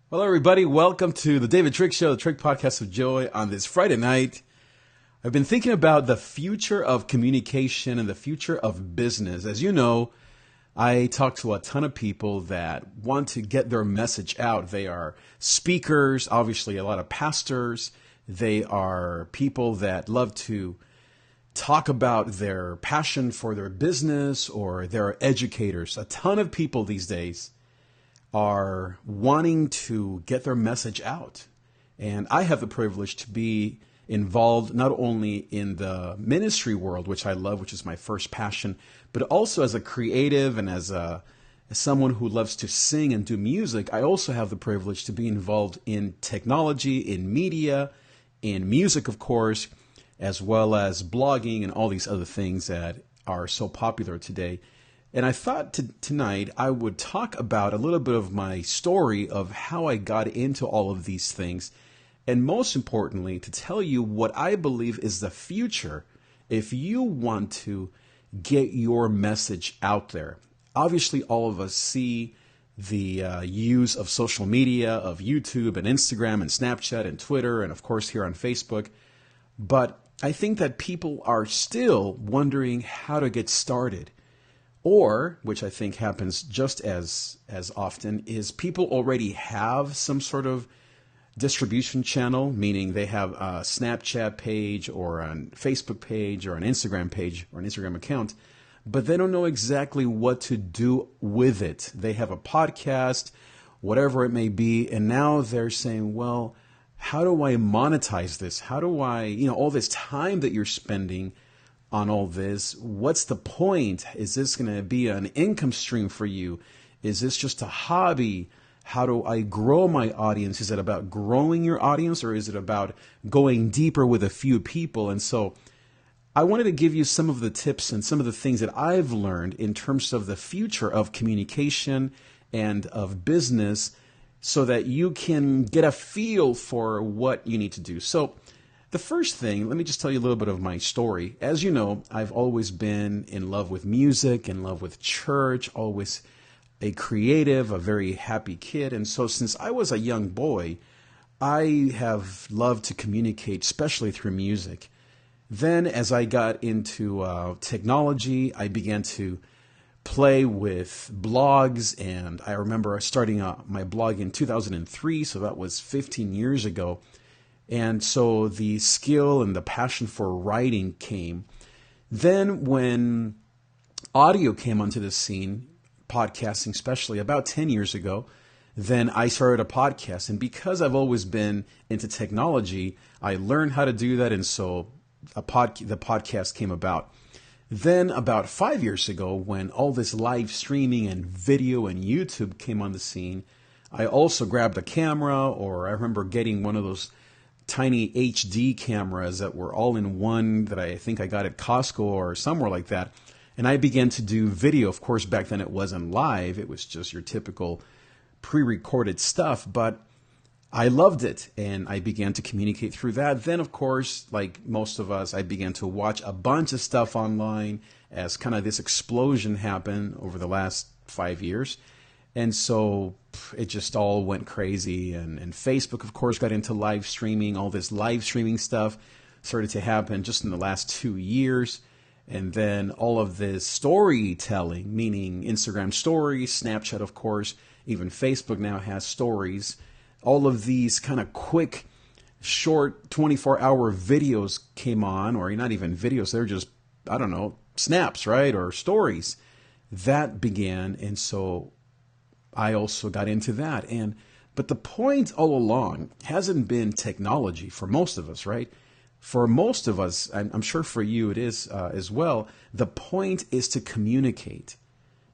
Well, everybody, welcome to the David Trick Show, the Trick Podcast of Joy on this Friday night. I've been thinking about the future of communication and the future of business. As you know, I talk to a ton of people that want to get their message out. They are speakers, obviously a lot of pastors. They are people that love to talk about their passion for their business, or they're educators. A ton of people these days are wanting to get their message out. And I have the privilege to be involved not only in the ministry world, which I love, which is my first passion, but also as a creative and as someone who loves to sing and do music. I also have the privilege to be involved in technology, in media, in music, of course, as well as blogging and all these other things that are so popular today. And I thought tonight I would talk about a little bit of my story of how I got into all of these things. And most importantly, to tell you what I believe is the future if you want to get your message out there. Obviously, all of us see the use of social media, of YouTube and Instagram and Snapchat and Twitter, and of course here on Facebook. But I think that people are still wondering how to get started. Or, which I think happens just as often, is people already have some sort of distribution channel, meaning they have a Snapchat page or a Facebook page or an Instagram page or an Instagram account, but they don't know exactly what to do with it. They have a podcast, whatever it may be, and now they're saying, well, how do I monetize this? How do I, all this time that you're spending on all this, what's the point? Is this going to be an income stream for you? Is this just a hobby? How do I grow my audience? Is it about growing your audience, or is it about going deeper with a few people? And so I wanted to give you some of the tips and some of the things that I've learned in terms of the future of communication and of business, so that you can get a feel for what you need to do. So the first thing, let me just tell you a little bit of my story. As you know, I've always been in love with music, in love with church, always a creative, a very happy kid. And so since I was a young boy, I have loved to communicate, especially through music. Then as I got into technology, I began to play with blogs. And I remember starting my blog in 2003, so that was 15 years ago. And so the skill and the passion for writing came. Then when audio came onto the scene, podcasting especially, about 10 years ago, then I started a podcast. And because I've always been into technology, I learned how to do that. And so the podcast came about. Then about 5 years ago, when all this live streaming and video and YouTube came on the scene, I also grabbed a camera, or I remember getting one of those tiny HD cameras that were all in one that I think I got at Costco or somewhere like that. And I began to do video. Of course, back then it wasn't live. It was just your typical pre-recorded stuff. But I loved it, and I began to communicate through that. Then, of course, like most of us, I began to watch a bunch of stuff online as kind of this explosion happened over the last 5 years. And so it just all went crazy. And Facebook, of course, got into live streaming. All this live streaming stuff started to happen just in the last 2 years. And then all of this storytelling, meaning Instagram stories, Snapchat, of course, even Facebook now has stories. All of these kind of quick, short 24-hour videos came on, or not even videos, they're just, I don't know, snaps, right? Or stories. That began. And so I also got into that. But the point all along hasn't been technology for most of us, right? For most of us, I'm sure for you it is as well, the point is to communicate.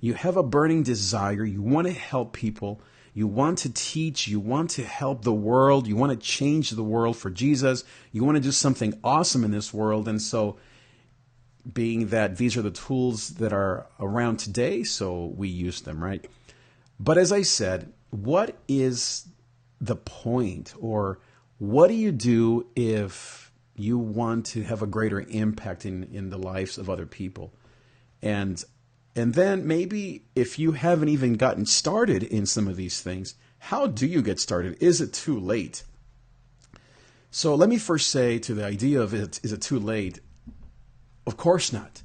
You have a burning desire. You want to help people. You want to teach. You want to help the world. You want to change the world for Jesus. You want to do something awesome in this world. And so being that these are the tools that are around today, so we use them, right? But as I said, what is the point, or what do you do if you want to have a greater impact in the lives of other people? And then maybe if you haven't even gotten started in some of these things, how do you get started? Is it too late? So let me first say to the idea of is it too late? Of course not.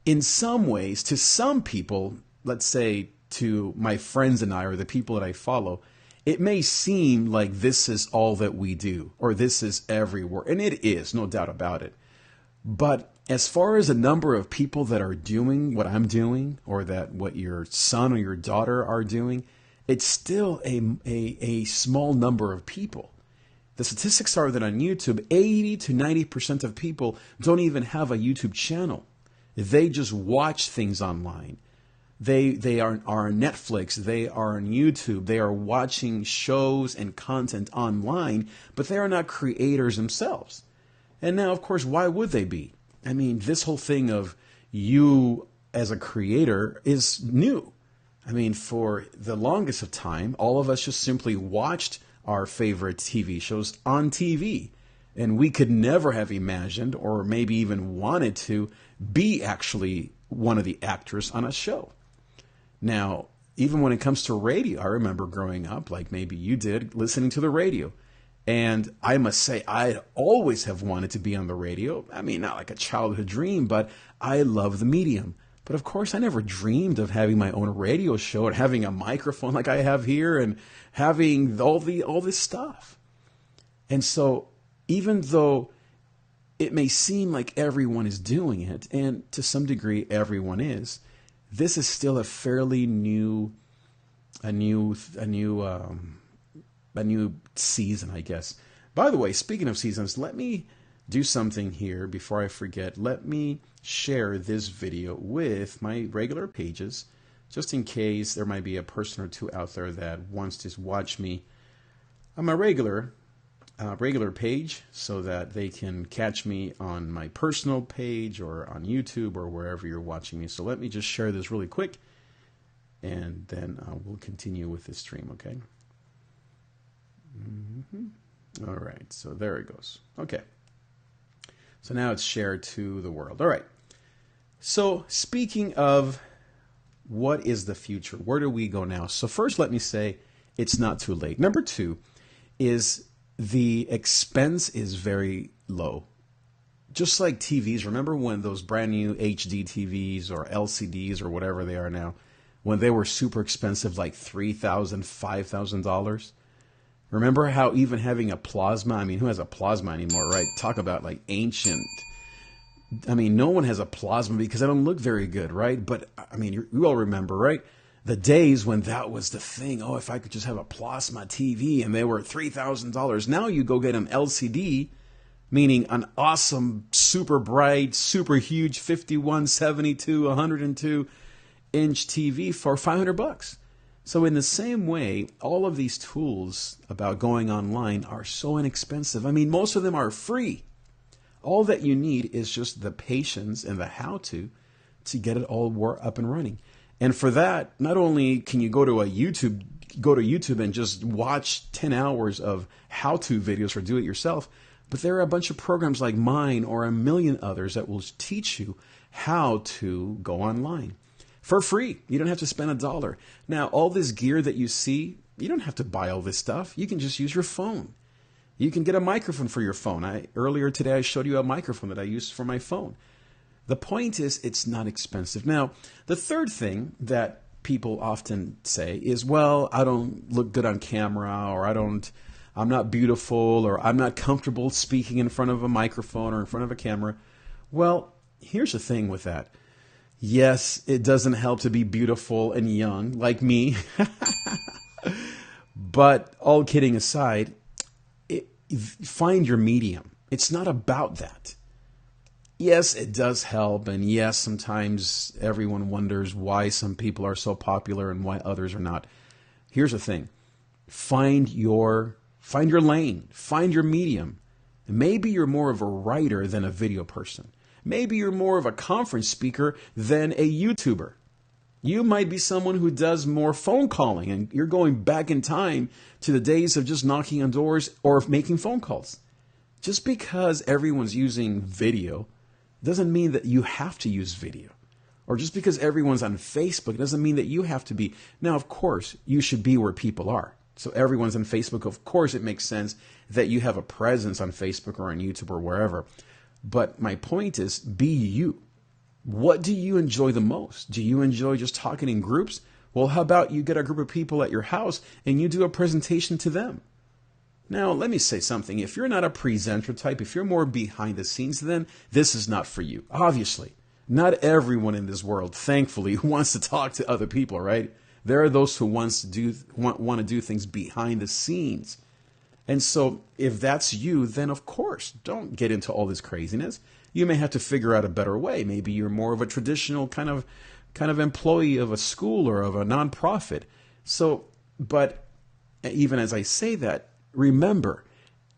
In some ways, to some people, let's say to my friends and I, or the people that I follow, it may seem like this is all that we do, or this is everywhere. And it is, no doubt about it. But as far as a number of people that are doing what I'm doing, or that what your son or your daughter are doing, it's still a small number of people. The statistics are that on YouTube, 80 to 90% of people don't even have a YouTube channel. They just watch things online. They are on Netflix, they are on YouTube, they are watching shows and content online, but they are not creators themselves. And now, of course, why would they be? I mean, this whole thing of you as a creator is new. I mean, for the longest of time, all of us just simply watched our favorite TV shows on TV. And we could never have imagined, or maybe even wanted to, be actually one of the actors on a show. Now, even when it comes to radio, I remember growing up, like maybe you did, listening to the radio. And I must say, I always have wanted to be on the radio. I mean, not like a childhood dream, but I love the medium. But of course, I never dreamed of having my own radio show or having a microphone like I have here and having all this stuff. And so even though it may seem like everyone is doing it, and to some degree everyone is, this is still a fairly new season, I guess. By the way, speaking of seasons, let me do something here before I forget. Let me share this video with my regular pages, just in case there might be a person or two out there that wants to watch me on my regular page, so that they can catch me on my personal page or on YouTube or wherever you're watching me. So let me just share this really quick, and then we'll continue with this stream, okay? All right, so there it goes. Okay. So now it's shared to the world. All right. So speaking of what is the future, where do we go now? So first, let me say it's not too late. Number two is the expense is very low. Just like TVs, remember when those brand new HD TVs or LCDs or whatever they are now, when they were super expensive, like $3,000, $5,000? Remember how even having a plasma, I mean, who has a plasma anymore, right? Talk about like ancient. I mean, no one has a plasma because they don't look very good, right? But I mean, you all remember, right? The days when that was the thing. Oh, if I could just have a plasma TV, and they were $3,000. Now you go get an LCD, meaning an awesome, super bright, super huge 51, 72, 102 inch TV for $500. So in the same way, all of these tools about going online are so inexpensive. I mean, most of them are free. All that you need is just the patience and the how-to get it all up and running. And for that, not only can you go to YouTube and just watch 10 hours of how-to videos for do-it-yourself, but there are a bunch of programs like mine or a million others that will teach you how to go online. For free. You don't have to spend $1. Now, all this gear that you see, you don't have to buy all this stuff. You can just use your phone. You can get a microphone for your phone. Earlier today, I showed you a microphone that I used for my phone. The point is, it's not expensive. Now, the third thing that people often say is, well, I don't look good on camera, or I'm not beautiful, or I'm not comfortable speaking in front of a microphone or in front of a camera. Well, here's the thing with that. Yes, it doesn't help to be beautiful and young like me. But all kidding aside, find your medium. It's not about that. Yes, it does help. And yes, sometimes everyone wonders why some people are so popular and why others are not. Here's the thing. Find your lane. Find your medium. Maybe you're more of a writer than a video person. Maybe you're more of a conference speaker than a YouTuber. You might be someone who does more phone calling, and you're going back in time to the days of just knocking on doors or making phone calls. Just because everyone's using video doesn't mean that you have to use video. Or just because everyone's on Facebook doesn't mean that you have to be. Now, of course, you should be where people are. So everyone's on Facebook. Of course, it makes sense that you have a presence on Facebook or on YouTube or wherever. But my point is, be you. What do you enjoy the most? Do you enjoy just talking in groups? Well, how about you get a group of people at your house and you do a presentation to them? Now, let me say something. If you're not a presenter type, if you're more behind the scenes, then this is not for you. Obviously, not everyone in this world, thankfully, wants to talk to other people, right? There are those who want to do things behind the scenes. And so if that's you, then of course, don't get into all this craziness. You may have to figure out a better way. Maybe you're more of a traditional kind of employee of a school or of a nonprofit. So, but even as I say that, remember,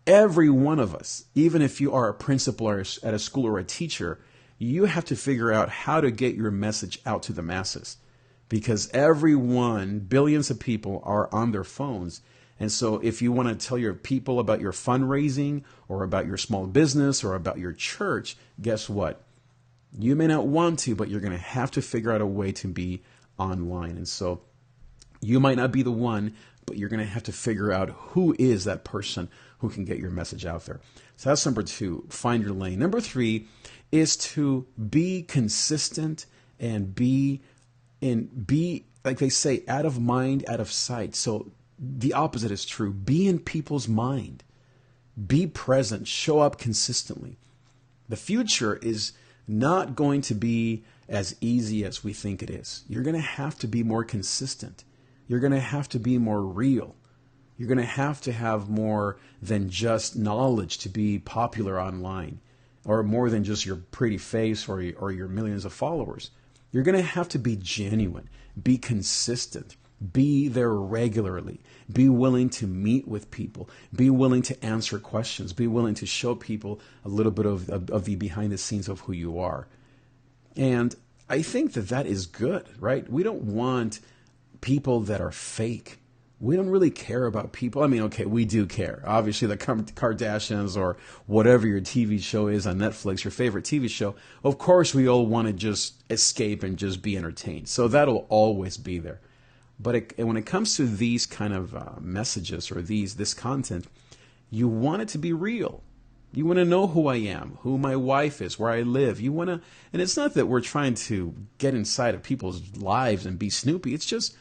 every one of us, even if you are a principal or at a school or a teacher, you have to figure out how to get your message out to the masses. Because everyone, billions of people are on their phones. And so if you want to tell your people about your fundraising or about your small business or about your church, guess what? You may not want to, but you're going to have to figure out a way to be online. And so you might not be the one, but you're going to have to figure out who is that person who can get your message out there. So that's number 2, find your lane. Number 3 is to be consistent and be, like they say, out of mind, out of sight. So the opposite is true. Be in people's mind. Be present. Show up consistently. The future is not going to be as easy as we think it is. You're going to have to be more consistent. You're going to have to be more real. You're going to have more than just knowledge to be popular online, or more than just your pretty face or your millions of followers. You're going to have to be genuine, be consistent, be there regularly, be willing to meet with people, be willing to answer questions, be willing to show people a little bit of the behind the scenes of who you are. And I think that is good, right? We don't want people that are fake. We don't really care about people. I mean, okay, we do care. Obviously, the Kardashians or whatever your TV show is on Netflix, your favorite TV show, of course, we all want to just escape and just be entertained. So that'll always be there. But when it comes to these kind of messages or this content, you want it to be real. You want to know who I am, who my wife is, where I live. You want to, and it's not that we're trying to get inside of people's lives and be snoopy. It's just,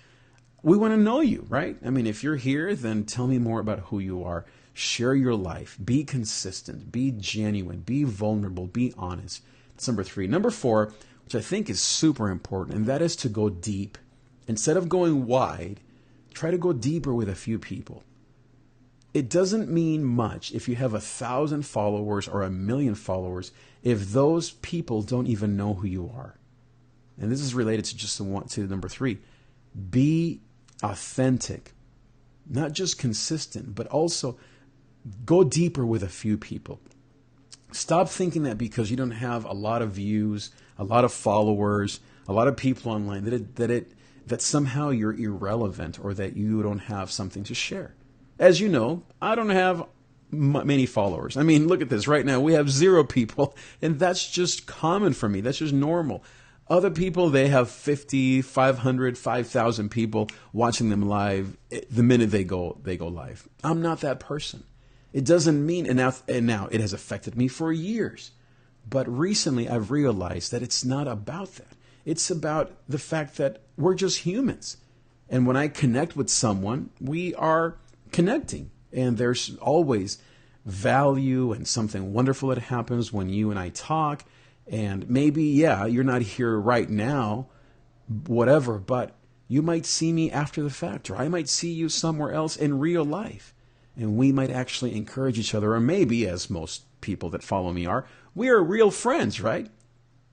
we want to know you, right? I mean, if you're here, then tell me more about who you are. Share your life. Be consistent. Be genuine. Be vulnerable. Be honest. That's number 3. Number 4, which I think is super important, and that is to go deep. Instead of going wide, try to go deeper with a few people. It doesn't mean much if you have 1,000 followers or 1,000,000 followers if those people don't even know who you are. And this is related to number 3. Be authentic, not just consistent, but also go deeper with a few people. Stop thinking that because you don't have a lot of views, a lot of followers, a lot of people online, that somehow you're irrelevant or that you don't have something to share. As you know, I don't have many followers. I mean, look at this. Right now, we have 0 people, and that's just common for me. That's just normal. Other people, they have 50, 500, 5,000 people watching them live the minute they go live. I'm not that person. It doesn't mean, and now it has affected me for years. But recently I've realized that it's not about that. It's about the fact that we're just humans. And when I connect with someone, we are connecting. And there's always value and something wonderful that happens when you and I talk. And maybe, you're not here right now, whatever, but you might see me after the fact, or I might see you somewhere else in real life. And we might actually encourage each other, or maybe, as most people that follow me are, we are real friends, right?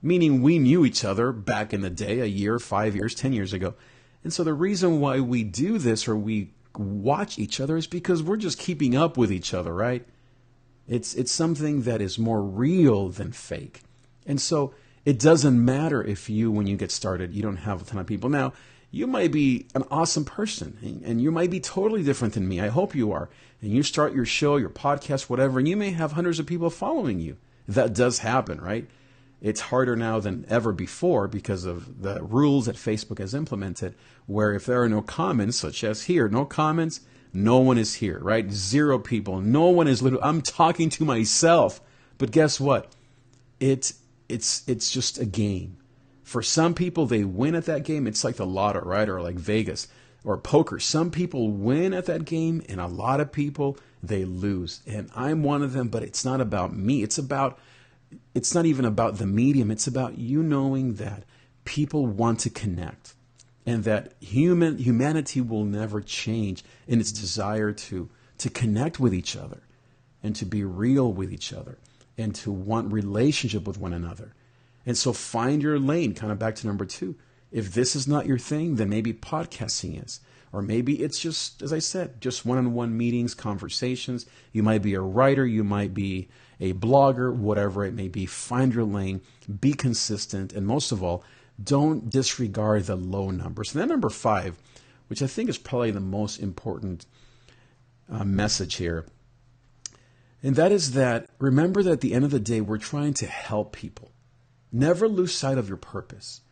Meaning we knew each other back in the day, a year, 5 years, 10 years ago. And so the reason why we do this or we watch each other is because we're just keeping up with each other, right? It's something that is more real than fake. And so it doesn't matter if when you get started, you don't have a ton of people. Now, you might be an awesome person, and you might be totally different than me. I hope you are. And you start your show, your podcast, whatever, and you may have hundreds of people following you. That does happen, right? It's harder now than ever before because of the rules that Facebook has implemented, where if there are no comments, such as here, no comments, no one is here, right? 0 people. No one is literally, I'm talking to myself. But guess what? It's just a game. For some people, they win at that game. It's like the lotto, right? Or like Vegas or poker. Some people win at that game, and a lot of people, they lose. And I'm one of them, but it's not about me. It's not even about the medium. It's about you knowing that people want to connect, and that humanity will never change in its desire to connect with each other, and to be real with each other, and to want relationship with one another. And so find your lane, kind of back to number 2. If this is not your thing, then maybe podcasting is. Or maybe it's just, as I said, just one-on-one meetings, conversations. You might be a writer, you might be a blogger, whatever it may be. Find your lane, be consistent, and most of all, don't disregard the low numbers. And then number 5, which I think is probably the most important message here, and that is that remember that at the end of the day, we're trying to help people. Never lose sight of your purpose.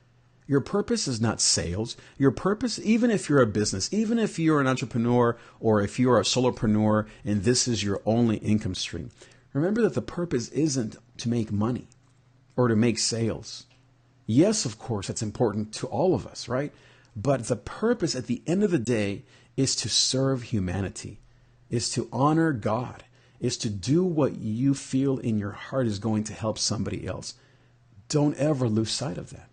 Your purpose is not sales. Your purpose, even if you're a business, even if you're an entrepreneur or if you're a solopreneur and this is your only income stream, remember that the purpose isn't to make money or to make sales. Yes, of course, that's important to all of us, right? But the purpose at the end of the day is to serve humanity, is to honor God, is to do what you feel in your heart is going to help somebody else. Don't ever lose sight of that.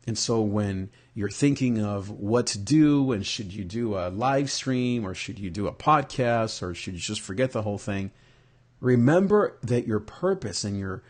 And so when you're thinking of what to do, and should you do a live stream, or should you do a podcast, or should you just forget the whole thing, remember that your purpose and your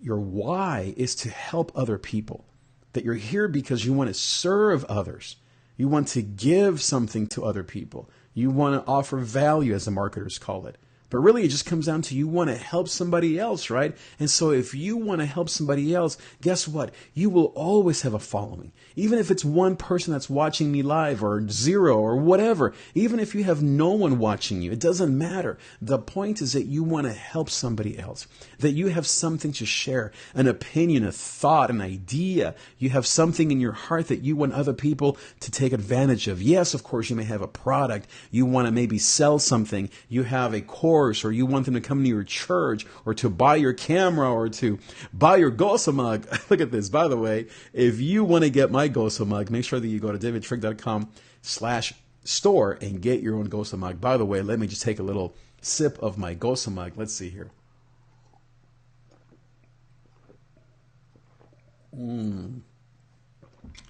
why is to help other people. That you're here because you want to serve others. You want to give something to other people. You want to offer value, as the marketers call it. But really, it just comes down to you want to help somebody else, right? And so if you want to help somebody else, guess what? You will always have a following. Even if it's one person that's watching me live, or 0 or whatever, even if you have no one watching you, it doesn't matter. The point is that you want to help somebody else, that you have something to share, an opinion, a thought, an idea. You have something in your heart that you want other people to take advantage of. Yes, of course, you may have a product. You want to maybe sell something. You have a course, or you want them to come to your church, or to buy your camera, or to buy your Gosa mug. Look at this, by the way. If you want to get my Gosa mug, make sure that you go to davidtrick.com/store and get your own Gosa mug. By the way, let me just take a little sip of my Gosa mug. Let's see here.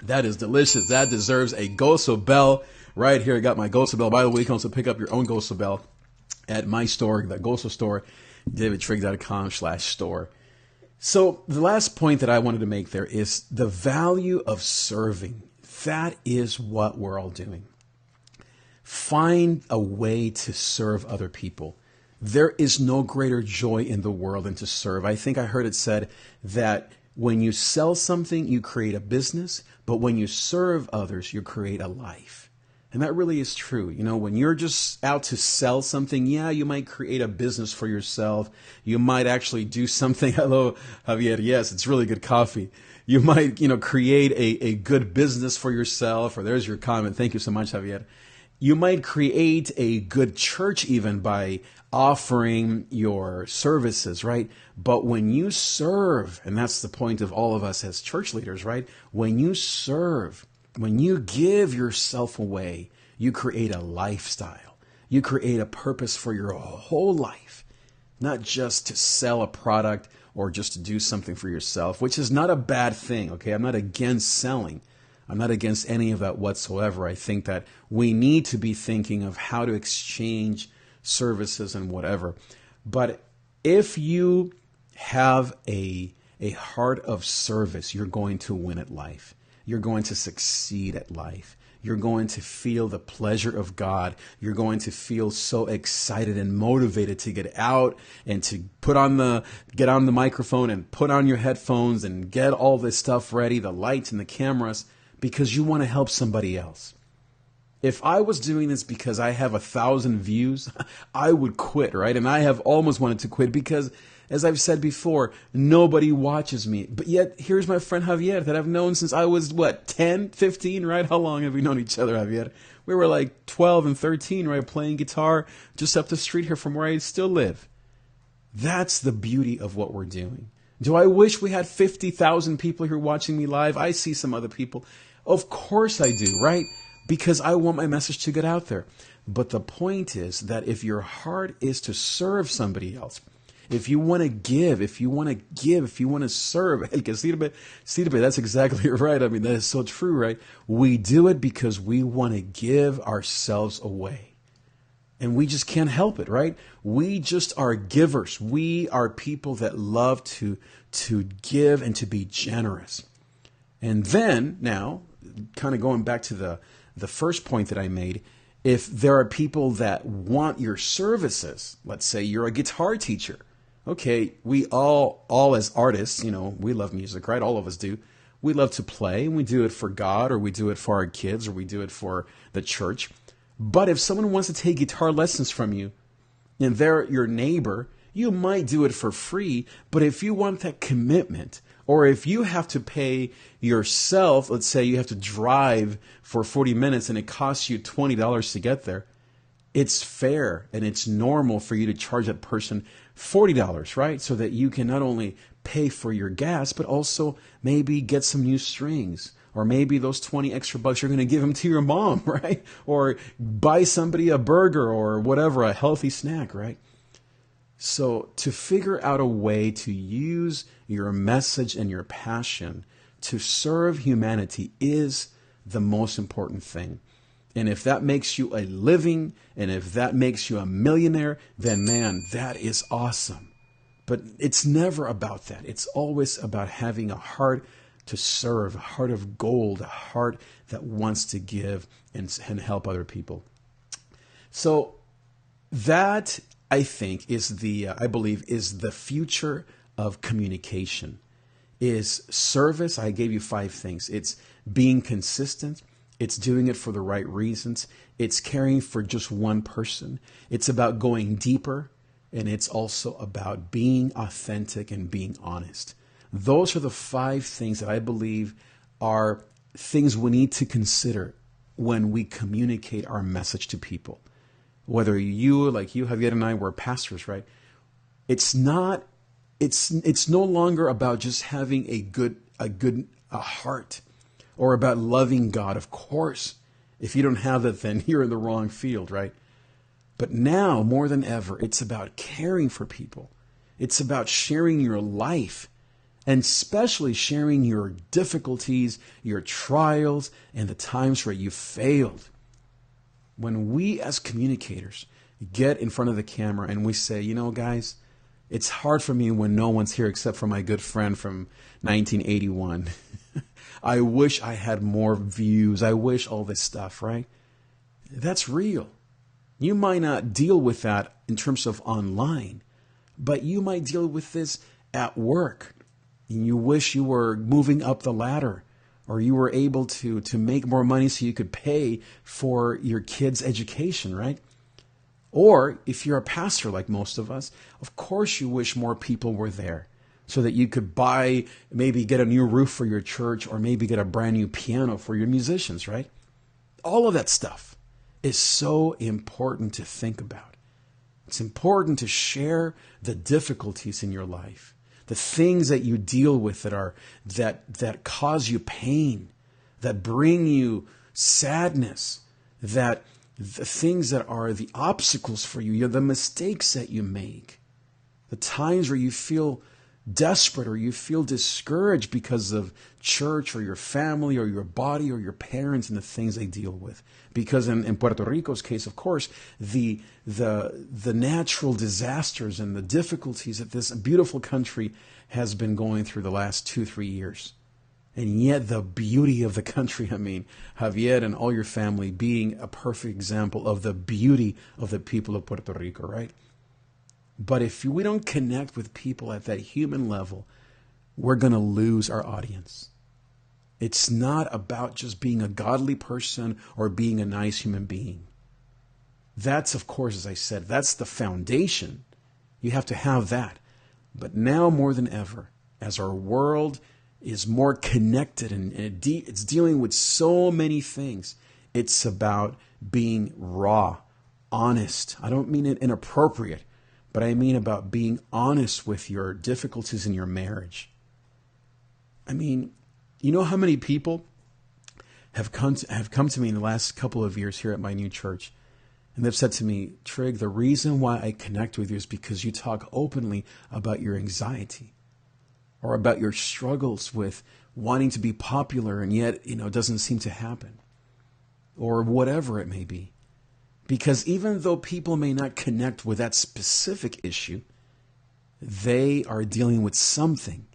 That is delicious. That deserves a Gosa bell right here. I got my Gosa bell. By the way, you can also pick up your own Gosa bell at my store, the Gosa store, davidtrick.com/store. So the last point that I wanted to make there is the value of serving. That is what we're all doing. Find a way to serve other people. There is no greater joy in the world than to serve. I think I heard it said that when you sell something, you create a business, but when you serve others, you create a life. And that really is true. You know, when you're just out to sell something, yeah, you might create a business for yourself. You might actually do something. Hello, Javier. Yes, it's really good coffee. You might, create a good business for yourself. Or there's your comment. Thank you so much, Javier. You might create a good church even by offering your services, right? But when you serve, and that's the point of all of us as church leaders, right? When you serve, when you give yourself away, you create a lifestyle. You create a purpose for your whole life, not just to sell a product or just to do something for yourself, which is not a bad thing, okay? I'm not against selling. I'm not against any of that whatsoever. I think that we need to be thinking of how to exchange services and whatever. But if you have a heart of service, you're going to win at life. You're going to succeed at life. You're going to feel the pleasure of God. You're going to feel so excited and motivated to get out and to get on the microphone and put on your headphones and get all this stuff ready, the lights and the cameras, because you want to help somebody else. If I was doing this because I have 1,000 views, I would quit, right? And I have almost wanted to quit because As I've said before, nobody watches me. But yet, here's my friend Javier that I've known since I was, 10, 15, right? How long have we known each other, Javier? We were like 12 and 13, right? Playing guitar just up the street here from where I still live. That's the beauty of what we're doing. Do I wish we had 50,000 people here watching me live? I see some other people. Of course I do, right? Because I want my message to get out there. But the point is that if your heart is to serve somebody else, if you want to give, if you want to serve, el que sirve, sirve. That's exactly right. I mean, that is so true, right? We do it because we want to give ourselves away. And we just can't help it, right? We just are givers. We are people that love to give and to be generous. And then, now, kind of going back to the first point that I made, if there are people that want your services, let's say you're a guitar teacher. Okay, we all as artists, we love music, right? All of us do. We love to play, and we do it for God, or we do it for our kids, or we do it for the church. But if someone wants to take guitar lessons from you, and they're your neighbor, you might do it for free. But if you want that commitment, or if you have to pay yourself, let's say you have to drive for 40 minutes and it costs you $20 to get there, it's fair and it's normal for you to charge that person $40, right? So that you can not only pay for your gas, but also maybe get some new strings. Or maybe those 20 extra bucks you're going to give them to your mom, right? Or buy somebody a burger or whatever, a healthy snack, right? So to figure out a way to use your message and your passion to serve humanity is the most important thing. And if that makes you a living, and if that makes you a millionaire, then man, that is awesome. But it's never about that. It's always about having a heart to serve, a heart of gold, a heart that wants to give and help other people. So that, I think, I believe is the future of communication, is service. I gave you 5 things. It's being consistent. It's doing it for the right reasons. It's caring for just one person. It's about going deeper. And it's also about being authentic and being honest. Those are the 5 things that I believe are things we need to consider when we communicate our message to people. Whether you, like you, Javier, and I were pastors, right? It's no longer about just having a heart or about loving God. Of course, if you don't have that, then you're in the wrong field, right? But now, more than ever, it's about caring for people. It's about sharing your life, and especially sharing your difficulties, your trials, and the times where you failed. When we as communicators get in front of the camera and we say, guys, it's hard for me when no one's here except for my good friend from 1981. I wish I had more views. I wish all this stuff, right? That's real. You might not deal with that in terms of online, but you might deal with this at work. And you wish you were moving up the ladder, or you were able to make more money so you could pay for your kids' education, right? Or if you're a pastor like most of us, of course you wish more people were there so that you could maybe get a new roof for your church, or maybe get a brand new piano for your musicians, right? All of that stuff is so important to think about. It's important to share the difficulties in your life, the things that you deal with that cause you pain, that bring you sadness, that the things that are the obstacles for you, the mistakes that you make, the times where you feel desperate or you feel discouraged because of church or your family or your body or your parents and the things they deal with. Because in Puerto Rico's case, of course, the natural disasters and the difficulties that this beautiful country has been going through the last 2-3 years. And yet the beauty of the country, Javier and all your family being a perfect example of the beauty of the people of Puerto Rico, right? But if we don't connect with people at that human level, we're going to lose our audience. It's not about just being a godly person or being a nice human being. That's, of course, as I said, that's the foundation. You have to have that. But now more than ever, as our world is more connected and it's dealing with so many things, it's about being raw, honest. I don't mean it inappropriate, but I mean about being honest with your difficulties in your marriage. I mean, you know how many people have come to me in the last couple of years here at my new church, and they've said to me, Trig, the reason why I connect with you is because you talk openly about your anxiety or about your struggles with wanting to be popular and yet, it doesn't seem to happen, or whatever it may be. Because even though people may not connect with that specific issue, they are dealing with something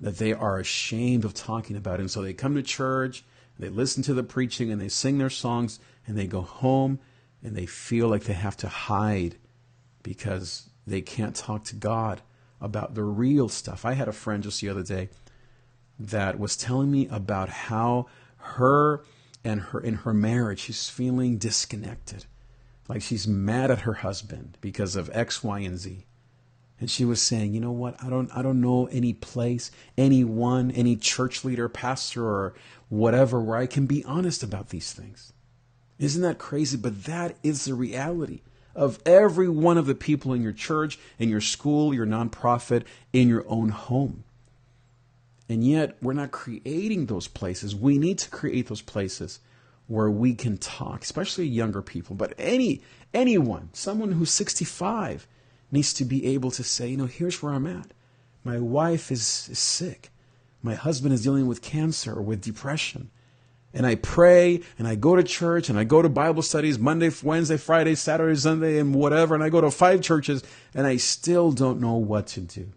that they are ashamed of talking about. And so they come to church, they listen to the preaching, and they sing their songs, and they go home, and they feel like they have to hide because they can't talk to God about the real stuff. I had a friend just the other day that was telling me about how in her marriage, she's feeling disconnected. Like she's mad at her husband because of X, Y, and Z. And she was saying, you know what? I don't know any place, anyone, any church leader, pastor, or whatever, where I can be honest about these things. Isn't that crazy? But that is the reality of every one of the people in your church, in your school, your nonprofit, in your own home. And yet we're not creating those places. We need to create those places where we can talk, especially younger people, but anyone, someone who's 65 needs to be able to say, here's where I'm at. My wife is sick. My husband is dealing with cancer or with depression. And I pray, and I go to church, and I go to Bible studies Monday, Wednesday, Friday, Saturday, Sunday, and whatever, and I go to 5 churches, and I still don't know what to do.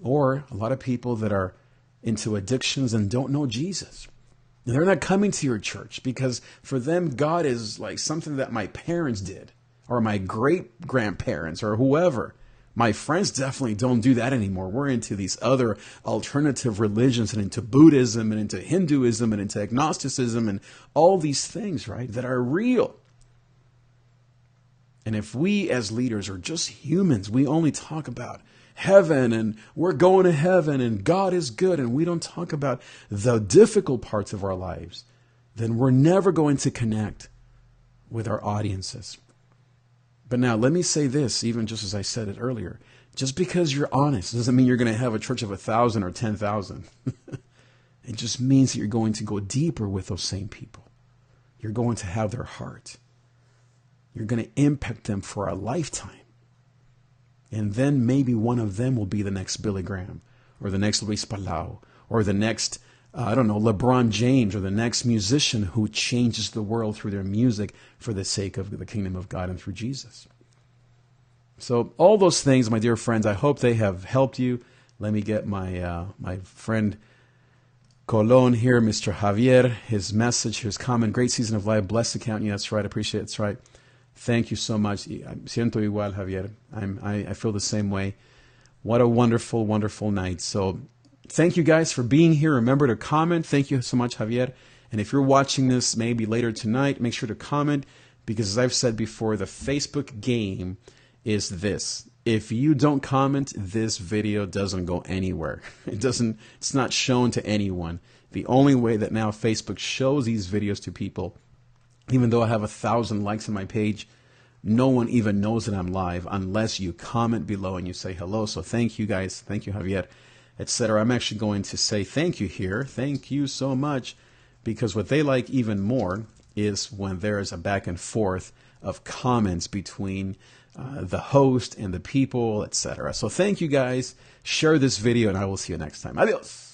Or a lot of people that are into addictions and don't know Jesus. And they're not coming to your church because for them, God is like something that my parents did, or my great-grandparents, or whoever. My friends definitely don't do that anymore. We're into these other alternative religions and into Buddhism and into Hinduism and into agnosticism and all these things, right, that are real. And if we as leaders are just humans, we only talk about heaven and we're going to heaven and God is good, and we don't talk about the difficult parts of our lives, then we're never going to connect with our audiences. But now let me say this, even just as I said it earlier, just because you're honest doesn't mean you're going to have a church of 1,000 or 10,000. It just means that you're going to go deeper with those same people. You're going to have their heart. You're going to impact them for a lifetime. And then maybe one of them will be the next Billy Graham, or the next Luis Palau, or the next, LeBron James, or the next musician who changes the world through their music for the sake of the kingdom of God and through Jesus. So all those things, my dear friends, I hope they have helped you. Let me get my friend Colon here, Mr. Javier, his message, his comment. Great season of life. Blessed to count you. That's right. I appreciate it. That's right. Thank you so much. Siento igual, Javier. I feel the same way. What a wonderful, wonderful night. So thank you guys for being here. Remember to comment. Thank you so much, Javier. And if you're watching this maybe later tonight, make sure to comment, because as I've said before, the Facebook game is this. If you don't comment, this video doesn't go anywhere. It's not shown to anyone. The only way that now Facebook shows these videos to people, even though I have 1,000 likes on my page, no one even knows that I'm live unless you comment below and you say hello. So thank you guys. Thank you, Javier, etc. I'm actually going to say thank you here. Thank you so much, because what they like even more is when there is a back and forth of comments between the host and the people, etc. So thank you guys. Share this video, and I will see you next time. Adios.